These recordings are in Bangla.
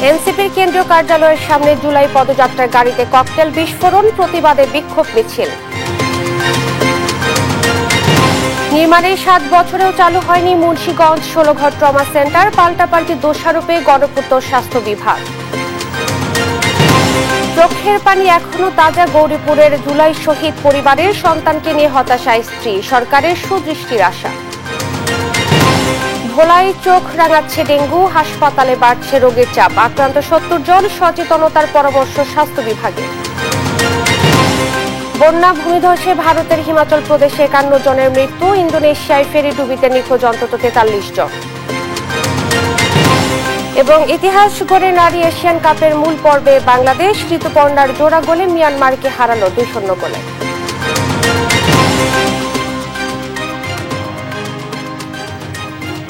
এনসিপির কেন্দ্রীয় কার্যালয়ের সামনে জুলাই পদযাত্রার গাড়িতে ককটেল বিস্ফোরণ, প্রতিবাদে বিক্ষোভ মিছিল। নির্মাণের 7 বছরেও চালু হয়নি মুন্সিগঞ্জ 16 ঘর ট্রমা সেন্টার, পাল্টাপাল্টি দোষারোপে গণপূর্ত স্বাস্থ্য বিভাগ। চোখের পানি এখনো তাজা গৌরীপুরের জুলাই শহীদ পরিবারের, সন্তানকে নিয়ে হতাশায় স্ত্রী, সরকারের সুদৃষ্টির আশা। ভোলায় চোখ রাঙাচ্ছে ডেঙ্গু, হাসপাতালে বাড়ছে রোগের চাপ, আক্রান্ত 70 জন, সচেতনতার পরামর্শ স্বাস্থ্য বিভাগে। বন্যা ভূমিধসে ভারতের হিমাচল প্রদেশে 51 জনের মৃত্যু, ইন্দোনেশিয়ায় ফেরি ডুবিতে নিখোঁজ অন্তত 43 জন। এবং ইতিহাস গড়ে নারী এশিয়ান কাপের মূল পর্বে বাংলাদেশ, ঋতুপর্ণার জোড়া গোলে মিয়ানমারকে হারালো 2-0 গোলে।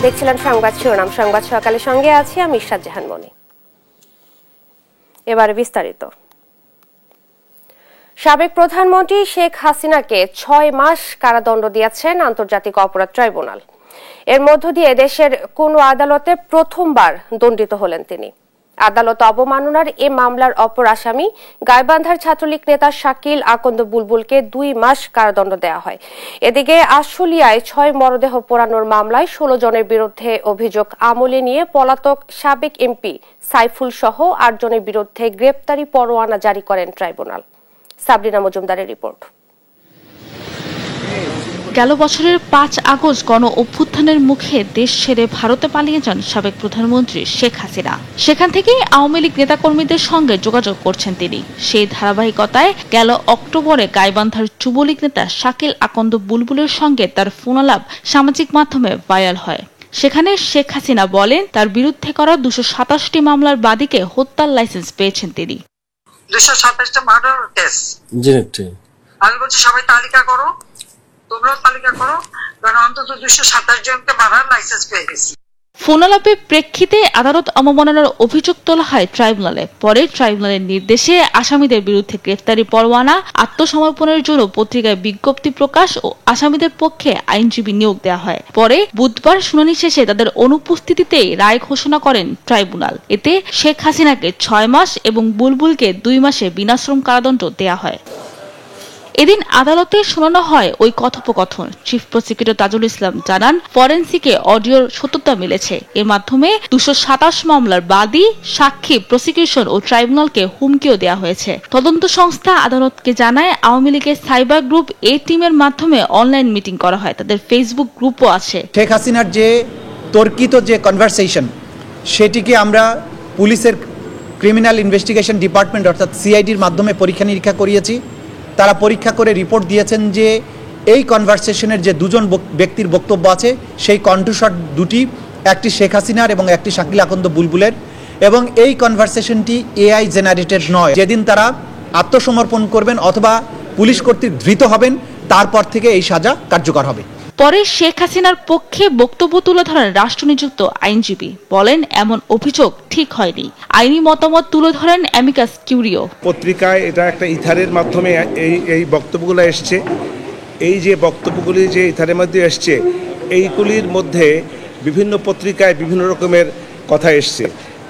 দেখছিলেন সংবাদ শিরোনাম। সংবাদ সকালে সঙ্গে আছি আমি ইশরাত জাহান মনি। এবারে বিস্তারিত। সাবেক প্রধানমন্ত্রী শেখ হাসিনাকে 6 মাস কারাদণ্ড দিয়েছেন আন্তর্জাতিক অপরাধ ট্রাইব্যুনাল। এর মধ্য দিয়ে দেশের কোন আদালতে প্রথমবার দণ্ডিত হলেন তিনি। আদালত অবমাননার এ মামলার অপর আসামি গাইবান্ধার ছাত্রলীগ নেতা শাকিল আকন্দ বুলবুলকে 2 মাস কারাদণ্ড দেওয়া হয়। এদিকে আশুলিয়ায় 6 মরদেহ পোড়ানোর মামলায় 16 জনের বিরুদ্ধে অভিযোগ আমলে নিয়ে পলাতক সাবেক এমপি সাইফুল সহ 8 জনের বিরুদ্ধে গ্রেপ্তারি পরোয়ানা জারি করেন ট্রাইব্যুনাল। সাবরিনা মজুমদারের রিপোর্ট। গেল বছরের 5 আগস্ট গণ অভ্যুত্থানের মুখে দেশ ছেড়ে ভারতে পালিয়ে যান সাবেক প্রধানমন্ত্রী শেখ হাসিনা। সেখান থেকেই আওয়ামী লীগ নেতাকর্মীদের সঙ্গে যোগাযোগ করছেন তিনি। সেই ধারাবাহিকতায় গেল অক্টোবরে গাইবান্ধার যুবলীগ নেতা শাকিল আকন্দ বুলবুলের সঙ্গে তার ফোনালাপ সামাজিক মাধ্যমে ভাইরাল হয়। সেখানে শেখ হাসিনা বলেন তার বিরুদ্ধে করা 227টি মামলার বাদীকে হত্যার লাইসেন্স পেয়েছেন তিনি। 227টা মার্ডার কেস। আমি বলছি সবাই তালিকা করো, তোমরাও তালিকা করো, কারণ অন্তত 227 জনকে মারার লাইসেন্স পেয়ে গেছি। ফোনালাপের প্রেক্ষিতে আদালত অবমাননার অভিযোগ তোলা হয় ট্রাইব্যুনালে। পরে ট্রাইব্যুনালের নির্দেশে আসামিদের বিরুদ্ধে গ্রেফতারি পরোয়ানা, আত্মসমর্পণের জন্য পত্রিকায় বিজ্ঞপ্তি প্রকাশ ও আসামিদের পক্ষে আইনজীবী নিয়োগ দেওয়া হয়। পরে বুধবার শুনানি শেষে তাদের অনুপস্থিতিতেই রায় ঘোষণা করেন ট্রাইব্যুনাল। এতে শেখ হাসিনাকে 6 মাস এবং বুলবুলকে 2 মাসে বিনাশ্রম কারাদণ্ড দেওয়া হয়। এদিন আদালতে শোনানো হয় ওই কথোপকথন। চিফ প্রসিকিউটর তাজুল ইসলাম জানান, ফরেনসিকে অডিওর সত্যতা মিলেছে। এর মাধ্যমে 227 মামলার বাদী, সাক্ষী, প্রসিকিউশন ও ট্রাইব্যুনালকে হুমকিও দেওয়া হয়েছে। তদন্ত সংস্থা আদালতকে জানায়, আওয়ামী লীগের সাইবার গ্রুপ এ টিমের মাধ্যমে অনলাইন মিটিং করা হয়। তাদের ফেসবুক গ্রুপও আছে। শেখ হাসিনার যে তর্কিত যে কনভারসেশন, সেটিকে আমরা পুলিশের ক্রিমিনাল ইনভেস্টিগেশন ডিপার্টমেন্ট অর্থাৎ সিআইডির মাধ্যমে পরীক্ষা নিরীক্ষা করিয়েছি। তারা পরীক্ষা করে রিপোর্ট দিয়েছেন যে এই কনভারসেশনের যে 2 জন ব্যক্তির বক্তব্য আছে, সেই কণ্ঠস্বর 2টি, একটি শেখ হাসিনার এবং একটি শাকিল আকন্দ বুলবুলের, এবং এই কনভারসেশনটি এআই জেনারেটেড নয়। যেদিন তারা আত্মসমর্পণ করবেন অথবা পুলিশ কর্তৃক ধৃত হবেন, তারপর থেকে এই সাজা কার্যকর হবে। পরে শেখ হাসিনার পক্ষে বক্তব্য তুলে ধরেন রাষ্ট্রনিযুক্ত আইনজীবী। বলেন এমন অভিযোগ ঠিক হয়নি। আইনি মতামত তুলে ধরেন অ্যামিকাস কিউরিও। পত্রিকায় এটা একটা ইথারের মাধ্যমে এই বক্তব্যগুলো এসছে। এই যে বক্তব্যগুলি যে ইথারের মধ্যে এসছে, এইগুলির মধ্যে বিভিন্ন পত্রিকায় বিভিন্ন রকমের কথা এসছে।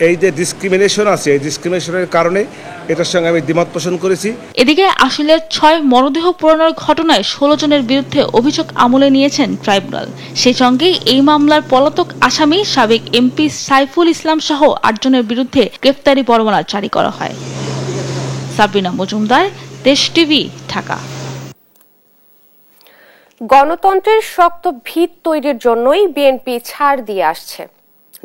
এই যে ডিসক্রিমিনেশন আছে, এই ডিসক্রিমিনেশনের কারণে এটার সঙ্গে আমি দ্বিমত পোষণ করেছি। এদিকে আশুলিয়ার 6 মরদেহ পোড়ানোর ঘটনায় 16 জনের বিরুদ্ধে অভিযোগ আমলে নিয়েছেন ট্রাইব্যুনাল। সেই সঙ্গে এই মামলার পলাতক আসামি সাবেক এমপি সাইফুল ইসলাম সহ 8 জনের বিরুদ্ধে গ্রেফতারি পরোয়ানা জারি করা হয়। সাবরিনা মজুমদার, দেশ টিভি, ঢাকা। গণতন্ত্রের শক্ত ভিত তৈরির জন্যই বিএনপি ছাড় দিয়ে আসছে।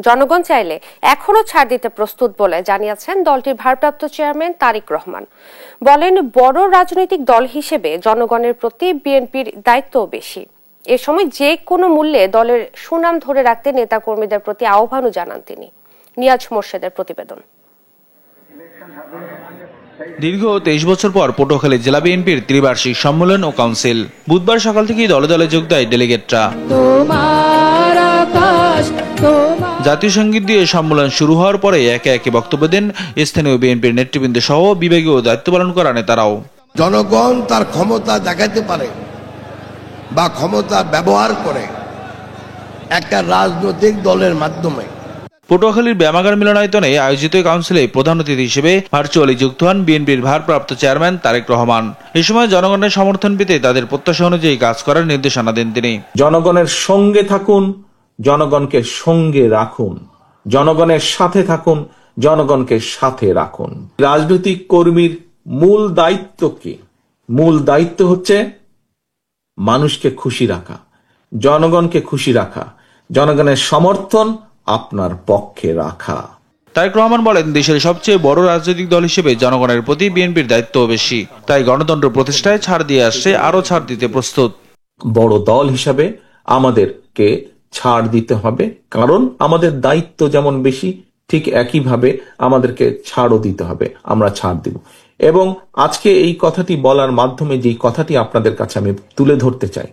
জনগণ চাইলে এখনো ছাড় দিতে প্রস্তুত বলে জানিয়েছেন দলটির ভারপ্রাপ্ত চেয়ারম্যান তারেক রহমান। বলেন, বড় রাজনৈতিক দল হিসেবে জনগণের প্রতি বিএনপির দায়িত্বও বেশি। এ সময় যে কোনো মূল্যে দলের সুনাম ধরে রাখতে নেতাকর্মীদের প্রতি আহ্বানও জানান তিনি। নিয়াজ মোর্শেদের প্রতিবেদন। দীর্ঘ 23 বছর পর পটুয়াখালী জেলা বিএনপির ত্রিবার্ষিক সম্মেলন ও কাউন্সিল। বুধবার সকাল থেকেই দলে দলে যোগ দেয় ডেলিগেটরা। জাতীয় সঙ্গীত দিয়ে সম্মেলন শুরু হওয়ার পরে একে একে বক্তব্য দেন স্থানীয় বিএনপির নেতৃবৃন্দ সহ বিভাগীয় দায়িত্ব পালন করা নেতারাও। জনগণ তার ক্ষমতা দেখাতে পারে বা ক্ষমতা ব্যবহার করে একটা রাজনৈতিক দলের মাধ্যমে। পটুয়াখালীর ব্যায়ামাগার মিলনায়তনে আয়োজিত কাউন্সিলে প্রধান অতিথি হিসেবে ভার্চুয়ালি যুক্ত হন বিএনপির ভারপ্রাপ্ত চেয়ারম্যান তারেক রহমান। এ সময় জনগণের সমর্থন পেতে তাদের প্রত্যাশা অনুযায়ী কাজ করার নির্দেশনা দেন তিনি। জনগণের সঙ্গে থাকুন, জনগণকে সঙ্গে রাখুন, জনগণের সাথে থাকুন, জনগণকে সাথে রাখুন। রাজনৈতিক কর্মীর মূল দায়িত্ব কি? মূল দায়িত্ব হচ্ছে মানুষকে খুশি রাখা, জনগণকে খুশি রাখা, জনগণের সমর্থন আপনার পক্ষে রাখা। তারেক রহমান বলেন, দেশের সবচেয়ে বড় রাজনৈতিক দল হিসেবে জনগণের প্রতি বিএনপির দায়িত্ব বেশি, তাই গণতন্ত্র প্রতিষ্ঠায় ছাড় দিয়ে আসছে, আরো ছাড় দিতে প্রস্তুত। বড় দল হিসাবে আমাদেরকে ছাড় দিতে হবে, কারণ আমাদের দায়িত্ব যেমন বেশি, ঠিক একইভাবে আমাদেরকে ছাড়ও দিতে হবে। আমরা ছাড় দিব। এবং আজকে এই কথাটি বলার মাধ্যমে যে কথাটি আপনাদের কাছে আমি তুলে ধরতে চাই,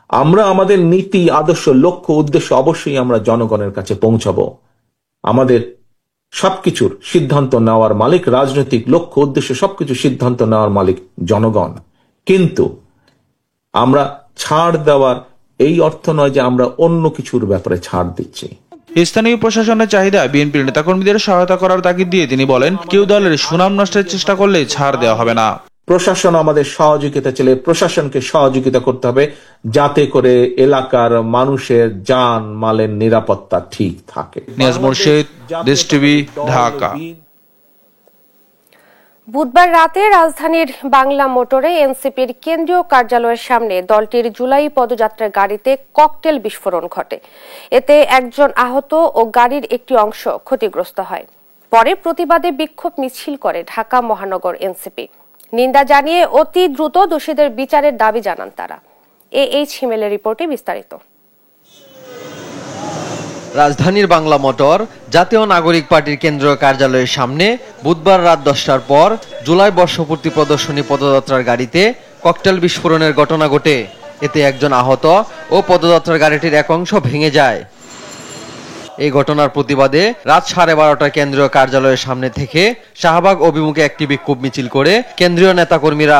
আমরা আমাদের নীতি, আদর্শ, লক্ষ্য, উদ্দেশ্য অবশ্যই আমরা জনগণের কাছে পৌঁছাবো। আমাদের সবকিছুর সিদ্ধান্ত নেওয়ার মালিক, রাজনৈতিক লক্ষ্য, উদ্দেশ্য সবকিছু সিদ্ধান্ত নেওয়ার মালিক জনগণ। কিন্তু আমরা ছাড় দেওয়ার এই অর্থ নয় যে আমরা অন্য কিছুর ব্যাপারে ছাড় দিচ্ছি। স্থানীয় প্রশাসনের চাহিদা বিএনপির নেতাকর্মীদের সহায়তা করার তাগিদ দিয়ে তিনি বলেন, কেউ দলের সুনাম নষ্টের চেষ্টা করলে ছাড় দেওয়া হবে না। প্রশাসন আমাদের সহযোগিতা চাইলে প্রশাসনকে সহযোগিতা করতে হবে, যাতে করে এলাকার মানুষের জান মালের নিরাপত্তা ঠিক থাকে। নিয়াজ মোর্শেদ, দেশ টিভি, ঢাকা। বুধবার রাতে রাজধানীর বাংলা মোটরে এনসিপির কেন্দ্রীয় কার্যালয়ের সামনে দলটির জুলাই পদযাত্রার গাড়িতে ককটেল বিস্ফোরণ ঘটে। এতে একজন আহত ও গাড়ির একটি অংশ ক্ষতিগ্রস্ত হয়। পরে প্রতিবাদে বিক্ষোভ মিছিল করে ঢাকা মহানগর এনসিপি। নিন্দা জানিয়ে অতি দ্রুত দোষীদের বিচারের দাবি জানান তারা। এইচ হিমেলের রিপোর্টে বিস্তারিত। রাজধানীর বাংলা মোটর জাতীয় নাগরিক পার্টির কেন্দ্রীয় কার্যালয়ের সামনে বুধবার রাত 10টার পর জুলাই বর্ষপূর্তি প্রদর্শনী পদযাত্রার গাড়িতে ককটেল বিস্ফোরণের ঘটনা ঘটে। এতে একজন আহত ও পদযাত্রার গাড়িটির এক অংশ ভেঙে যায়। এই ঘটনার প্রতিবাদে রাত 12:30টায় কেন্দ্রীয় কার্যালয়ের সামনে থেকে শাহবাগ অভিমুখে একটি বিক্ষোভ মিছিল করে কেন্দ্রীয় নেতাকর্মীরা।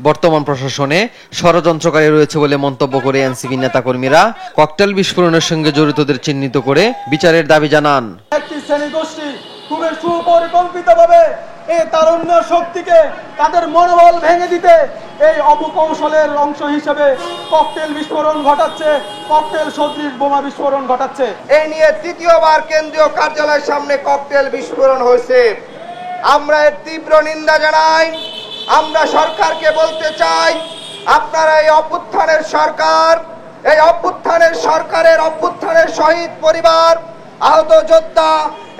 বর্তমান প্রশাসনে ষড়যন্ত্রকারী রয়েছে বলে মন্তব্য করে এনসিপি নেতাকর্মীরা ককটেল বিস্ফোরণের সঙ্গে জড়িতদের চিহ্নিত করে বিচারের দাবি জানান। একটি শ্রেণী গোষ্ঠী খুবই সুপরিকল্পিতভাবে এই তারুণ্য শক্তিকে তাদের মনোবল ভেঙে দিতে এই অপকৌশলের অংশ হিসেবে ককটেল বিস্ফোরণ ঘটাচ্ছে, ককটেল সদৃশ বোমা বিস্ফোরণ ঘটাচ্ছে। এই নিয়ে তৃতীয়বার কেন্দ্রীয় কার্যালয়ের সামনে ককটেল বিস্ফোরণ হয়েছে। আমরা এর তীব্র নিন্দা জানাই। আমরা সরকারকে বলতে চাই, আপনারা এই অভ্যুত্থানের সরকারের শহীদ পরিবার, আহত যোদ্ধা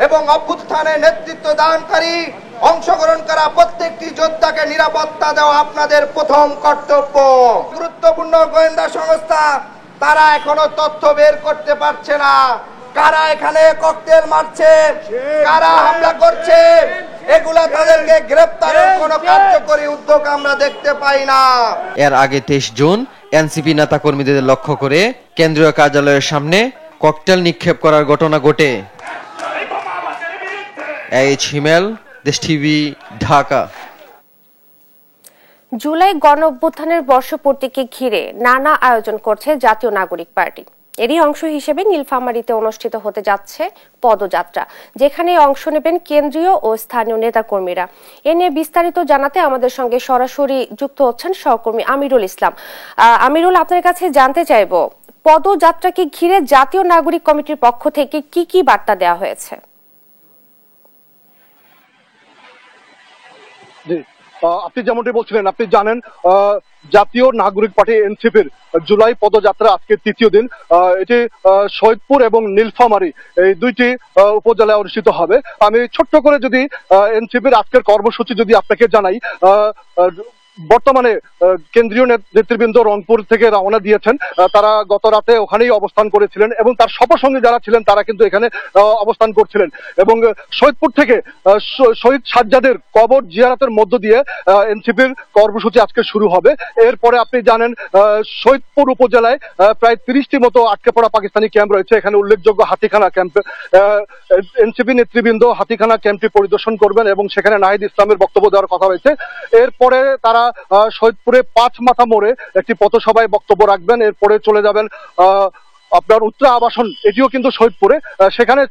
এবং অভ্যুত্থানের নেতৃত্ব দানকারী, অংশগ্রহণ করা প্রত্যেকটি যোদ্ধাকে নিরাপত্তা দেওয়া আপনাদের প্রথম কর্তব্য। গুরুত্বপূর্ণ গোয়েন্দা সংস্থা তারা এখনো তথ্য বের করতে পারছে না, কারা এখানে ককটেল মারছে, কারা হামলা করছে, এগুলা তাদেরকে গ্রেফতারের কোনো কার্যকরী উদ্যোগ আমরা দেখতে পাই না। এর আগে 23 জুন এনসিপি নেতাকর্মীদের লক্ষ্য করে কেন্দ্রীয় কার্যালয়ের সামনে ককটেল নিক্ষেপ করার ঘটনা ঘটে। এইচ হিমেল, দেশ টিভি, ঢাকা। জুলাই গণঅভ্যুত্থানের বর্ষপূর্তিকে ঘিরে নানা আয়োজন করছে জাতীয় নাগরিক পার্টি। এরই অংশ হিসেবে নীলফামারীতে অনুষ্ঠিত হতে যাচ্ছে পদযাত্রা, যেখানে অংশ নেবেন কেন্দ্রীয় ও স্থানীয় নেতাকর্মীরা। এ নিয়ে বিস্তারিত জানাতে আমাদের সঙ্গে সরাসরি যুক্ত হচ্ছেন সহকর্মী আমিরুল ইসলাম। আমিরুল, আপনার কাছে জানতে চাইব, পদযাত্রাকে ঘিরে জাতীয় নাগরিক কমিটির পক্ষ থেকে কি কি বার্তা দেওয়া হয়েছে? আপনি যেমনটি বলছিলেন, আপনি জানেন জাতীয় নাগরিক পার্টি এনসিপির জুলাই পদযাত্রা আজকে তৃতীয় দিন। এটি শহীদপুর এবং নীলফামারী এই দুইটি উপজেলায় অনুষ্ঠিত হবে। আমি ছোট্ট করে যদি এনসিপির আজকের কর্মসূচি যদি আপনাকে জানাই, বর্তমানে কেন্দ্রীয় নেতৃবৃন্দ রংপুর থেকে রওনা দিয়েছেন। তারা গত রাতে ওখানেই অবস্থান করেছিলেন এবং তার সফরসঙ্গী যারা ছিলেন তারা কিন্তু এখানে অবস্থান করছিলেন। এবং শহীদপুর থেকে শহীদ সাজ্জাদের কবর জিয়ারতের মধ্য দিয়ে এনসিপির কর্মসূচি আজকে শুরু হবে। এরপরে আপনি জানেন শহীদপুর উপজেলায় প্রায় 30টি মতো আটকে পড়া পাকিস্তানি ক্যাম্প রয়েছে। এখানে উল্লেখযোগ্য হাতিখানা ক্যাম্পে এনসিপি নেতৃবৃন্দ হাতিখানা ক্যাম্পটি পরিদর্শন করবেন এবং সেখানে নাহিদ ইসলামের বক্তব্য দেওয়ার কথা রয়েছে। এরপরে তারা শহীদপুরে 5 মাথা মোড়ে একটি পথসভায় বক্তব্য রাখবেন। এরপরে চলে যাবেন আপনার উত্তরা আবাসন, এটিও কিন্তু শহীদপুরে, সেখানে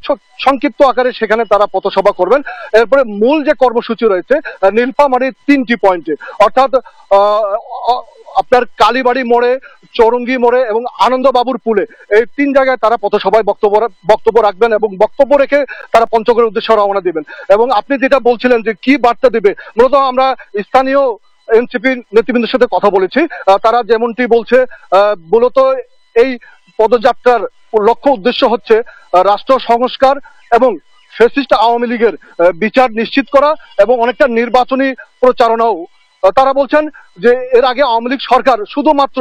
সংক্ষিপ্ত আকারে সেখানে তারা পথসভা করবেন। এরপরে মূল যে কর্মসূচি রয়েছে নীলফামারীর 3টি পয়েন্টে, অর্থাৎ আপনার কালীবাড়ি মোড়ে, চৌরঙ্গি মোড়ে এবং আনন্দবাবুর পুলে, এই 3 জায়গায় তারা পথসভায় বক্তব্য রাখবেন এবং বক্তব্য রেখে তারা পঞ্চগড়ের উদ্দেশ্যে রওনা দিবেন। এবং আপনি যেটা বলছিলেন যে কি বার্তা দিবে, মূলত আমরা স্থানীয় এনসিপি নেতৃবৃন্দের সাথে কথা বলেছি, তারা যেমনটি বলছে মূলত এই পদযাত্রার লক্ষ্য উদ্দেশ্য হচ্ছে রাষ্ট্র সংস্কার এবং ফ্যাসিস্ট আওয়ামী লীগের বিচার নিশ্চিত করা এবং অনেকটা নির্বাচনী প্রচারণাও। তারা বলছেন যে এর আগে আওয়ামী লীগ সরকার শুধুমাত্র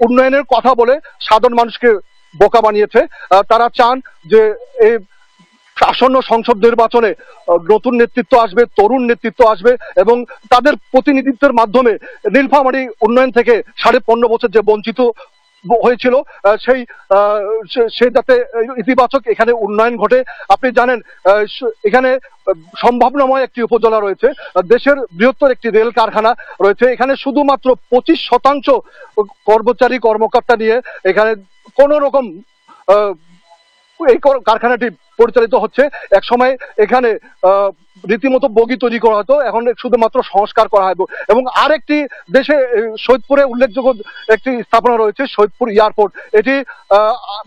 উন্নয়নের কথা বলে সাধারণ মানুষকে বোকা বানিয়েছে। তারা চান যে এই আসন্ন সংসদ নির্বাচনে নতুন নেতৃত্ব আসবে, তরুণ নেতৃত্ব আসবে এবং তাদের প্রতিনিধিত্বের মাধ্যমে নীলফামারী উন্নয়ন থেকে 15.5 বছর যে বঞ্চিত হয়েছিল সেই যাতে ইতিবাচক এখানে উন্নয়ন ঘটে। আপনি জানেন এখানে সম্ভাবনাময় একটি উপজেলা রয়েছে, দেশের বৃহত্তর একটি রেল কারখানা রয়েছে, এখানে শুধুমাত্র 25% কর্মচারী কর্মকর্তা নিয়ে এখানে কোন রকম এই কারখানাটি পরিচালিত হচ্ছে। এক সময় এখানে রীতিমতো বগি তৈরি করা হতো, এখন শুধুমাত্র সংস্কার করা হবে। এবং আরেকটি দেশে শহীদপুরে উল্লেখযোগ্য একটি স্থাপনা রয়েছে, শহীদপুর এয়ারপোর্ট, এটি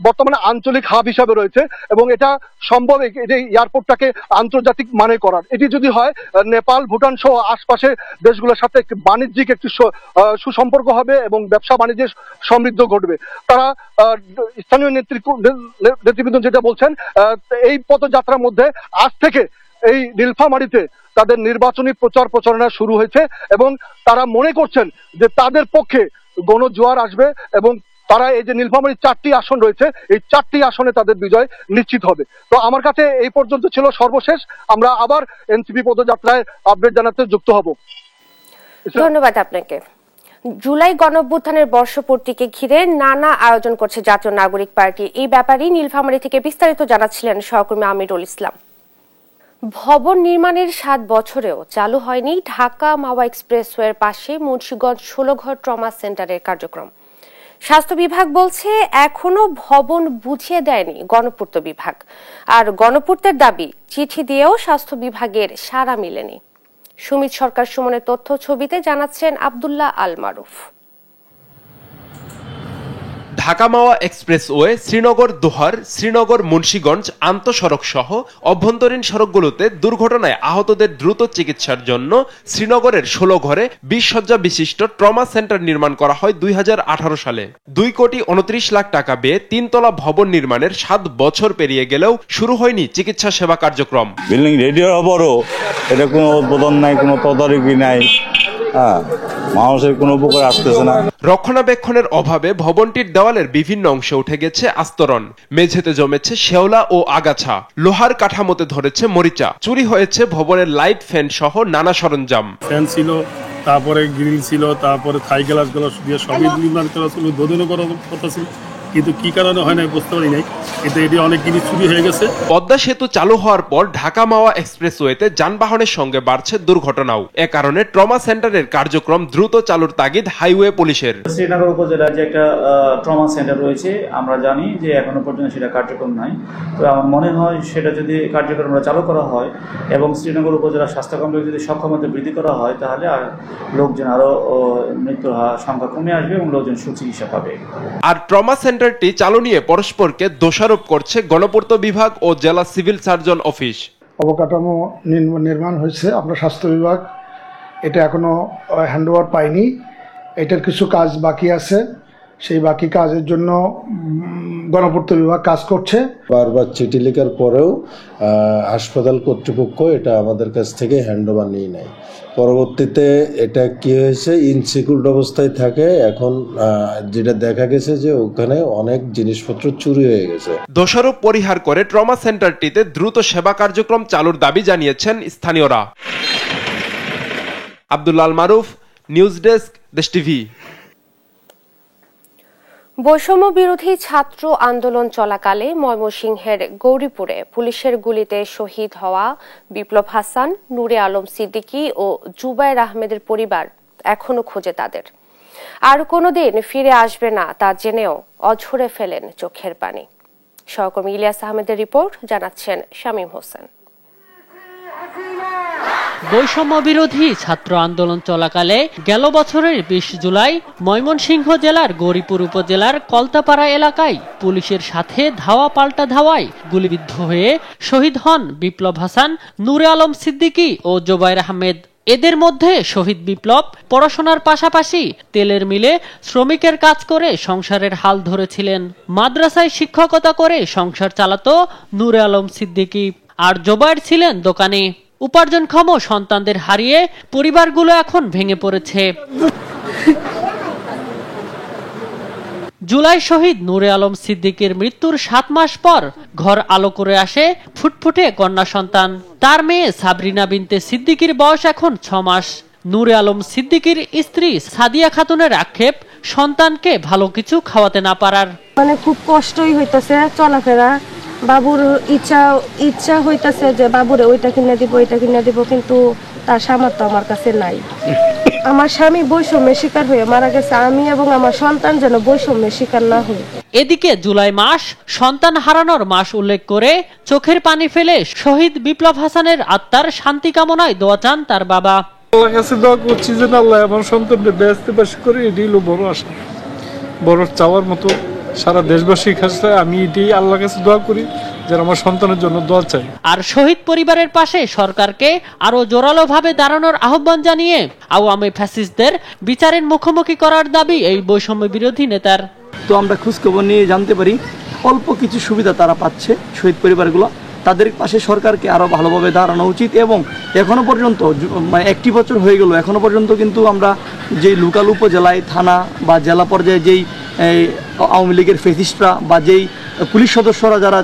বর্তমানে আঞ্চলিক হাব হিসাবে রয়েছে এবং এটা সম্ভব এই এয়ারপোর্টটাকে আন্তর্জাতিক মানে করার। এটি যদি হয় নেপাল, ভুটান সহ আশপাশের দেশগুলোর সাথে একটি বাণিজ্যিক একটি সুসম্পর্ক হবে এবং ব্যবসা বাণিজ্যের সমৃদ্ধ ঘটবে। তারা স্থানীয় নেতৃবৃন্দ যেটা বলছেন, এই পথযাত্রার মধ্যে আজ থেকে এই নীলফামারীতে তাদের নির্বাচনী প্রচারণা শুরু হয়েছে এবং তারা মনে করছেন যে তাদের পক্ষে গণজোয়ার আসবে এবং তারা এই যে নীলফামারীর 4টি আসন রয়েছে, এই 4টি আসনে তাদের বিজয় নিশ্চিত হবে। তো আমার কাছে এই পর্যন্ত ছিল সর্বশেষ। আমরা আবার এনসিপি পদযাত্রায় আপডেট জানাতে যুক্ত হব। ধন্যবাদ আপনাকে। জুলাই গণঅভ্যুত্থানের বর্ষপূর্তিকে ঘিরে নানা আয়োজন করছে জাতীয় নাগরিক পার্টি। এই ব্যাপারে নীলফামারী থেকে বিস্তারিত জানাচ্ছিলেন সহকর্মী আমিরুল ইসলাম। ভবন নির্মাণের 7 বছরেও চালু হয়নি ঢাকা মাওয়া এক্সপ্রেসওয়ের পাশে মুন্সিগঞ্জ 16 ঘর ট্রমা সেন্টারের কার্যক্রম। স্বাস্থ্য বিভাগ বলছে এখনো ভবন বুঝিয়ে দেয়নি গণপূর্ত বিভাগ, আর গণপূর্তের দাবি চিঠি দিয়েও স্বাস্থ্য বিভাগের সাড়া মেলেনি। সুমিত সরকার সুমনের তথ্য ছবিতে জানাচ্ছেন আব্দুল্লাহ আল মারুফ। ঢাকা মাওয়া এক্সপ্রেসওয়ে শ্রীনগর দোহার, শ্রীনগর মুন্সিগঞ্জ আন্তঃসড়ক সহ অভ্যন্তরীণ সড়কগুলোতে দুর্ঘটনায় আহতদের দ্রুত চিকিৎসার জন্য শ্রীনগরের 16 ঘরে 20 শয্যা বিশিষ্ট ট্রমা সেন্টার নির্মাণ করা হয় 2018 সালে। 2.29 লাখ টাকা ব্যয়ে 3 তলা ভবন নির্মাণের 7 বছর পেরিয়ে গেলেও শুরু হয়নি চিকিৎসা সেবা কার্যক্রম। বিল্ডিং রেডি হওয়ার পরও এটা কোনো উদ্বোধন নাই, কোনো তদারকি নাই, মানুষের কোনো উপকার আসতেছে না। রক্ষণাবেক্ষণের অভাবে ভবনটির দেওয়ালের বিভিন্ন অংশে উঠে গেছে আস্তরণ, মেঝেতে জমেছে শেওলা ও আগাছা, লোহার কাঠামোতে ধরেছে মরিচা, চুরি হয়েছে ভবনের লাইট, ফ্যান সহ নানা সরঞ্জাম। ফ্যান ছিল, তারপরে গ্রিল ছিল, তারপরে থাই গ্লাস গুলো দিয়ে সবই নির্মাণ করা ছিল, উদ্বোধনও করার কথা ছিল, কিন্তু কি কারণে হয় না বুঝতে পারি নাই। কিন্তু এটি অনেক জিনিস চুরি হয়ে গেছে। পদ্মা সেতু চালু হওয়ার পর ঢাকা মাওয়া এক্সপ্রেসওয়েতে যানবাহনের সঙ্গে বাড়ছে দুর্ঘটনাও। এ কারণে ট্রমা সেন্টারের কার্যক্রম দ্রুত চালুর তাগিদ হাইওয়ে পুলিশের। শ্রীনগর উপজেলার যে একটা ট্রমা সেন্টার রয়েছে, আমরা জানি যে এখনো পর্যন্ত সেটা কার্যক্রম নাই। তো আমার মনে হয় সেটা যদি কার্যক্রমটা চালু করা হয় এবং শ্রীনগর উপজেলার স্বাস্থ্য কমপ্লেক্স যদি সক্ষমতা বৃদ্ধি করা হয়, তাহলে আর লোকজন আরো মৃত্যুর সংখ্যা কমে আসবে এবং লোকজন সুচিকিৎসা পাবে। আর ট্রমা সেন্টারটি চালু নিয়ে পরস্পরকে দোষারোপ করছে গণপূর্ত বিভাগ ও জেলা সিভিল সার্জন অফিস। অবকাঠামো নির্মাণ হয়েছে, আপনার স্বাস্থ্য বিভাগ এটা এখনো হ্যান্ডওভার পায়নি। এটার কিছু কাজ বাকি আছে, সেই বাকি কাজের জন্য গণপূর্ত বিভাগ কাজ করছে। বারবার চিঠি লেখার পরেও হাসপাতাল কর্তৃপক্ষ এটা আমাদের কাছ থেকে হ্যান্ডওভার নিয়ে নেয়। পরবর্তীতে এটা কি হয়েছে, ইনসিকিউর অবস্থায় থাকে। এখন যেটা দেখা গেছে যে ওখানে অনেক জিনিসপত্র চুরি হয়ে গেছে। দোষারোপ পরিহার করে ট্রমা সেন্টারটিতে দ্রুত সেবা কার্যক্রম চালুর দাবি জানিয়েছেন স্থানীয়রা। আব্দুল্লাহ আল মারুফ, নিউজ ডেস্ক, দেশ টিভি। বৈষম্য বিরোধী ছাত্র আন্দোলন চলাকালে ময়মনসিংহের গৌরীপুরে পুলিশের গুলিতে শহীদ হওয়া বিপ্লব হাসান, নূরে আলম সিদ্দিকী ও জুবায়ের আহমেদের পরিবার এখনো খোঁজে তাদের। আর কোনোদিন ফিরে আসবে না তা জেনেও অঝরে ফেলেন চোখের পানি। সহকর্মী ইলিয়াস আহমেদের রিপোর্ট, জানাচ্ছেন শামীম হোসেন। বৈষম্য বিরোধী ছাত্র আন্দোলন চলাকালে গেল বছরের 20 জুলাই ময়মনসিংহ জেলার গৌরীপুর উপজেলার কলতাপাড়া এলাকায় পুলিশের সাথে ধাওয়া পাল্টা ধাওয়ায় গুলিবিদ্ধ হয়ে শহীদ হন বিপ্লব হাসান, নূরে আলম সিদ্দিকী ও জোবায়ের আহমেদ। এদের মধ্যে শহীদ বিপ্লব পড়াশোনার পাশাপাশি তেলের মিলে শ্রমিকের কাজ করে সংসারের হাল ধরেছিলেন। মাদ্রাসায় শিক্ষকতা করে সংসার চালাতো নূরে আলম সিদ্দিকী, আর জোবায়ের ছিলেন দোকানে। উপার্জনক্ষম সন্তানদের হারিয়ে পরিবারগুলো এখন ভেঙে পড়েছে। জুলাই শহীদ নূরে আলম সিদ্দিকীর মৃত্যুর 7 মাস পর ঘর আলো করে আসে ফুটফুটে কন্যা সন্তান। তার মেয়ে সাবরিনা বিনতে সিদ্দিকীর বয়স এখন 6 মাস। নূরে আলম সিদ্দিকীর স্ত্রী সাদিয়া খাতুনের আক্ষেপ সন্তানকে ভালো কিছু খাওয়াতে না পারার। মানে খুব কষ্টই হইতেছে চলাফেরা। বাবুর ইচ্ছা হইতেছে যে বাবুরে ওইটা কিনে দিব, কিন্তু তার সামর্থ্য আমার কাছে নাই। আমার স্বামী বৈষম্যের শিকার হয়ে মারা গেছে, আমি এবং আমার সন্তান যেন বৈষম্যের শিকার না হই। এদিকে জুলাই মাস সন্তান হারানোর মাস উল্লেখ করে চোখের পানি ফেলে শহীদ বিপ্লব হাসানের আত্মার শান্তি কামনায় দোয়া চান তার বাবা। আল্লাহর কাছে দোয়া করছি যেন আল্লাহ আমার সন্তানকে ব্যস্ত বাস করে, এটাই হলো বড় আশা, বড় চাওয়ার মতো। সারা দেশবাসীর কাছে আমি এটাই আল্লাহর কাছে দোয়া করি যেন আমার সন্তানের জন্য দোয়া চাই। আর শহীদ পরিবারের পাশে সরকারকে আরো জোরালোভাবে দাঁড়ানোর আহ্বান জানিয়ে আওয়ামী ফ্যাসিস্টদের বিচারের মুখোমুখি করার দাবি এই বৈষম্য বিরোধী নেতার। তো আমরা খোঁজখবর নিয়ে জানতে পারি অল্প কিছু সুবিধা তারা পাচ্ছে শহীদ পরিবারগুলো, তাদের পাশে সরকারকে আরো ভালোভাবে দাঁড়ানো উচিত। এবং এখনো পর্যন্ত মানে 1 বছর হয়ে গেল, এখনো পর্যন্ত কিন্তু আমরা যে লোকাল উপজেলায় থানা বা জেলা পর্যায়ে যেই আওয়ামী লীগের ফেসিস্টরা বা যেই পুলিশ সদস্যরা যারা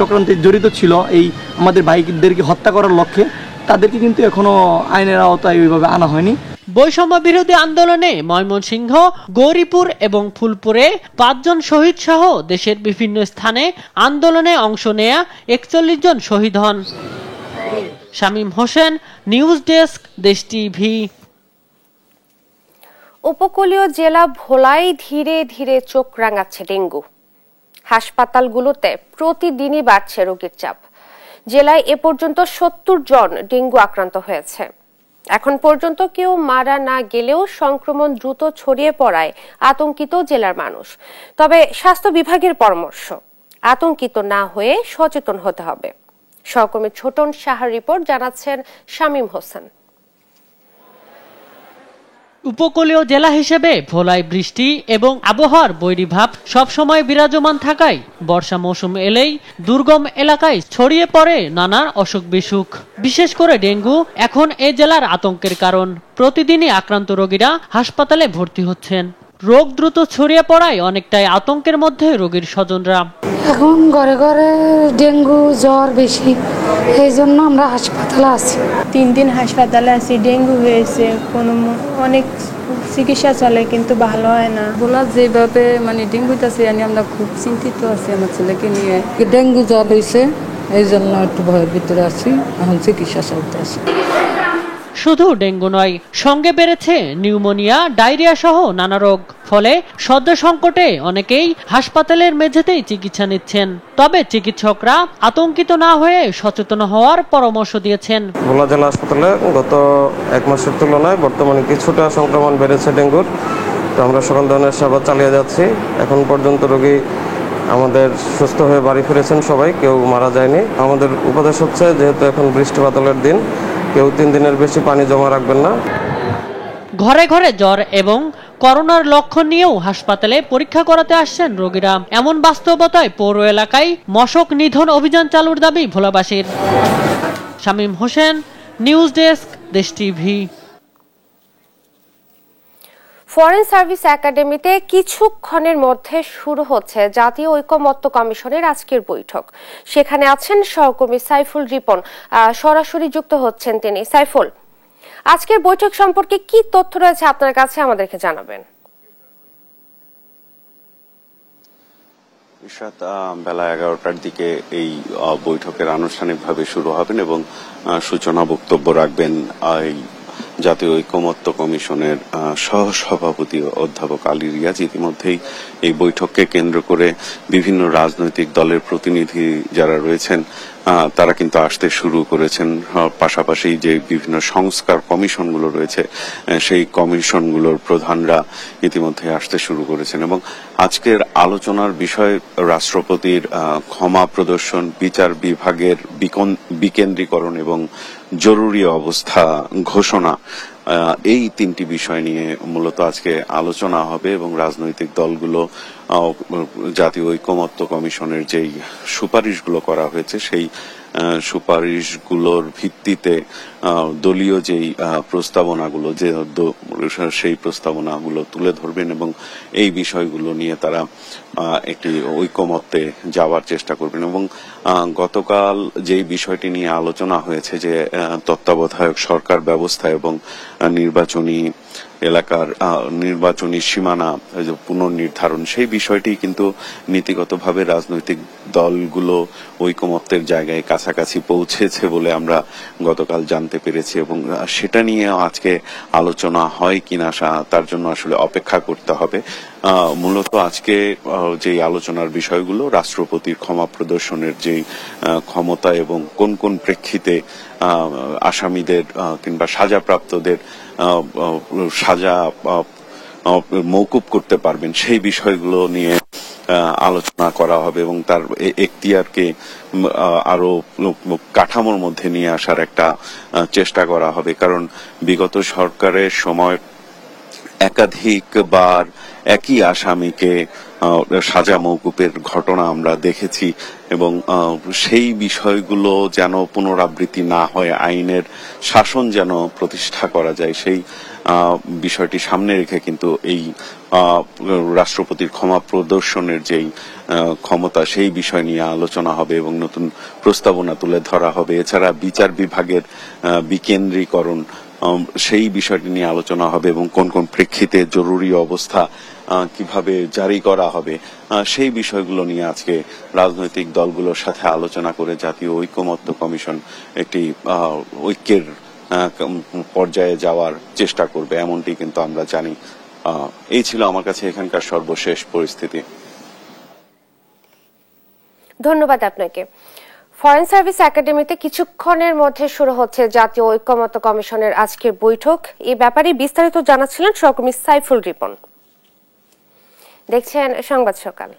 চক্রান্তে জড়িত ছিল এই আমাদের ভাইদেরকে হত্যা করার লক্ষ্যে, তাদেরকে কিন্তু এখনো আইনের আওতায় ওইভাবে আনা হয়নি। বৈষম্য বিরোধী আন্দোলনে ময়মনসিংহ, গৌরীপুর এবং ফুলপুরে 5 জন শহীদ সহ দেশের বিভিন্ন স্থানে আন্দোলনে অংশ নেয়া 41 জন শহীদ হন। শামীম হোসেন, নিউজ ডেস্ক, দেশ টিভি। উপকূলীয় জেলা ভোলায় ধীরে ধীরে চোখ রাঙাচ্ছে ডেঙ্গু। হাসপাতালগুলোতে প্রতিদিনই বাড়ছে রোগীর চাপ। জেলায় এ পর্যন্ত 70 জন ডেঙ্গু আক্রান্ত হয়েছে। এখন পর্যন্ত কেউ মারা না গেলেও সংক্রমণ দ্রুত ছড়িয়ে পড়ায় আতঙ্কিত জেলার মানুষ। তবে স্বাস্থ্য বিভাগের পরামর্শ, আতঙ্কিত না হয়ে সচেতন হতে হবে। সহকর্মী ছোটন সাহার রিপোর্ট, জানাচ্ছেন শামীম হোসেন। উপকূলীয় জেলা হিসেবে ভোলায় বৃষ্টি এবং আবহাওয়ার বৈরীভাব সবসময় বিরাজমান থাকায় বর্ষা মৌসুম এলেই দুর্গম এলাকায় ছড়িয়ে পড়ে নানা অসুখ বিসুখ। বিশেষ করে ডেঙ্গু এখন এ জেলার আতঙ্কের কারণ। প্রতিদিনই আক্রান্ত রোগীরা হাসপাতালে ভর্তি হচ্ছেন। রোগ দ্রুত ছড়িয়ে পড়ায় অনেকটাই আতঙ্কের মধ্যে রোগীর স্বজনরা। এখন ঘরে ঘরে ডেঙ্গু জ্বর বেশি, এই জন্য আমরা হাসপাতালে আছি। 3 দিন হাসপাতালে আছি, ডেঙ্গু হয়েছে, অনেক চিকিৎসা চলে কিন্তু ভালো হয় না। ভোলা যেভাবে ডেঙ্গু হইতেছে, আমরা খুব চিন্তিত আছি আমার ছেলেকে নিয়ে। ডেঙ্গু জ্বর হয়েছে, এই জন্য একটু ভয়ের ভিতরে আছি, এখন চিকিৎসা চলতে আছে। শুধু ডেঙ্গু নয়, সঙ্গে বেড়েছে নিউমোনিয়া, ডায়রিয়া সহ নানা রোগ। ফলে সদ্য সংকটে অনেকেই হাসপাতালের মেঝেতেই চিকিৎসা নিচ্ছেন। তবে চিকিৎসকরা আতঙ্কিত না হয়ে সচেতন হওয়ার পরামর্শ দিয়েছেন। ভোলা জেলা হাসপাতালে গত 1 মাসের তুলনায় বর্তমানে কিছুটা সংক্রমণ বেড়েছে ডেঙ্গুর। তো আমরা সকল ধরনের সেবা চালিয়ে যাচ্ছি। এখন পর্যন্ত রোগী আমাদের সুস্থ হয়ে বাড়ি ফিরেছেন সবাই, কেউ মারা যায়নি। আমাদের উপদেশ হচ্ছে, যেহেতু এখন বৃষ্টি বাদলের দিন, কেউ 3 দিনের বেশি পানি জমা রাখবেন না। ঘরে ঘরে জ্বর এবং করোনার লক্ষণ নিয়েও হাসপাতালে পরীক্ষা করাতে আসছেন রোগীরা। এমন বাস্তবতায় পৌর এলাকায় মশক নিধন অভিযান চালুর দাবি ভোলাবাসীর। শামীম হোসেন, নিউজ ডেস্ক, দেশ টিভি। ফরেন সার্ভিস একাডেমিতে কিছুক্ষণের মধ্যে শুরু হচ্ছে জাতীয় ঐকমত্য কমিশনের আজকের বৈঠক। সেখানে আছেন সহকর্মী সাইফুল রিপন, সরাসরি যুক্ত হচ্ছেন তিনি। সাইফুল, আজকের বৈঠক সম্পর্কে কি তথ্য রয়েছে আপনার কাছে, আমাদেরকে জানাবেন। বেলা 11টার দিকে এই বৈঠকের আনুষ্ঠানিকভাবে শুরু হবেন এবং সূচনা বক্তব্য রাখবেন জাতীয় ঐকমত্য কমিশনের সহসভাপতি অধ্যাপক আলী রিয়াজ ইতিমধ্যেই এই বৈঠককে কেন্দ্র করে বিভিন্ন রাজনৈতিক দলের প্রতিনিধি যারা রয়েছেন তারা কিন্তু আসতে শুরু করেছেন। পাশাপাশি যে বিভিন্ন সংস্কার কমিশনগুলো রয়েছে সেই কমিশনগুলোর প্রধানরা ইতিমধ্যে আসতে শুরু করেছেন এবং আজকের আলোচনার বিষয় রাষ্ট্রপতির ক্ষমা প্রদর্শন, বিচার বিভাগের বিকেন্দ্রীকরণ এবং জরুরি অবস্থা ঘোষণা, এই তিনটি বিষয় নিয়ে মূলত আজকে আলোচনা হবে এবং রাজনৈতিক দলগুলো জাতীয় ঐকমত্য কমিশনের যেই সুপারিশগুলো করা হয়েছে সেই সুপারিশগুলোর ভিত্তিতে দলীয় যেই প্রস্তাবনাগুলো সেই প্রস্তাবনাগুলো তুলে ধরবেন এবং এই বিষয়গুলো নিয়ে তারা একটি ঐকমত্যে যাওয়ার চেষ্টা করবেন। এবং গতকাল যেই বিষয়টি নিয়ে আলোচনা হয়েছে যে তত্ত্বাবধায়ক সরকার ব্যবস্থা এবং নির্বাচনী এলাকার নির্বাচনী সীমানা পুনর্নির্ধারণ, সেই বিষয়টি কিন্তু নীতিগতভাবে রাজনৈতিক দলগুলো ঐকমত্যের জায়গায় কাছাকাছি পৌঁছেছে বলে আমরা গতকাল জানতে পেরেছি এবং সেটা নিয়ে আজকে আলোচনা হয় কিনা তার জন্য আসলে অপেক্ষা করতে হবে। মূলত আজকে যে আলোচনার বিষয়গুলো রাষ্ট্রপতির ক্ষমা প্রদর্শনের যে ক্ষমতা এবং কোন কোন প্রেক্ষিতে আসামিদের কিংবা সাজাপ্রাপ্তদের সাজা মওকুফ করতে পারবেন সেই বিষয়গুলো নিয়ে আলোচনা করা হবে এবং তার এখতিয়ারকে আরো কাঠামোর মধ্যে নিয়ে আসার একটা চেষ্টা করা হবে। কারণ বিগত সরকারের সময় একাধিকবার একই আসামিকে সাজা মওকুফের ঘটনা আমরা দেখেছি এবং সেই বিষয়গুলো যেন পুনরাবৃত্তি না হয়, আইনের শাসন যেন প্রতিষ্ঠা করা যায়, সেই বিষয়টি সামনে রেখে কিন্তু এই রাষ্ট্রপতির ক্ষমা প্রদর্শনের যেই ক্ষমতা সেই বিষয় নিয়ে আলোচনা হবে এবং নতুন প্রস্তাবনা তুলে ধরা হবে। এছাড়া বিচার বিভাগের বিকেন্দ্রীকরণ, সেই বিষয়টি নিয়ে আলোচনা হবে এবং কোন কোন প্রেক্ষিতে জরুরি অবস্থা কিভাবে জারি করা হবে সেই বিষয়গুলো নিয়ে আজকে রাজনৈতিক দলগুলোর সাথে আলোচনা করে জাতীয় ঐকমত্য কমিশন একটি ঐক্যের পর্যায়ে যাওয়ার চেষ্টা করবে, এমনটি কিন্তু আমরা জানি। এই ছিল আমার কাছে এখানকার সর্বশেষ পরিস্থিতি। ধন্যবাদ আপনাকে। ফরেন সার্ভিস একাডেমিতে কিছুক্ষণের মধ্যে শুরু হচ্ছে জাতীয় ঐকমত্য কমিশনের আজকের বৈঠক। এই ব্যাপারে বিস্তারিত জানাচ্ছিলেন সহকর্মী সাইফুল রিপন। দেখছেন সংবাদ সকাল।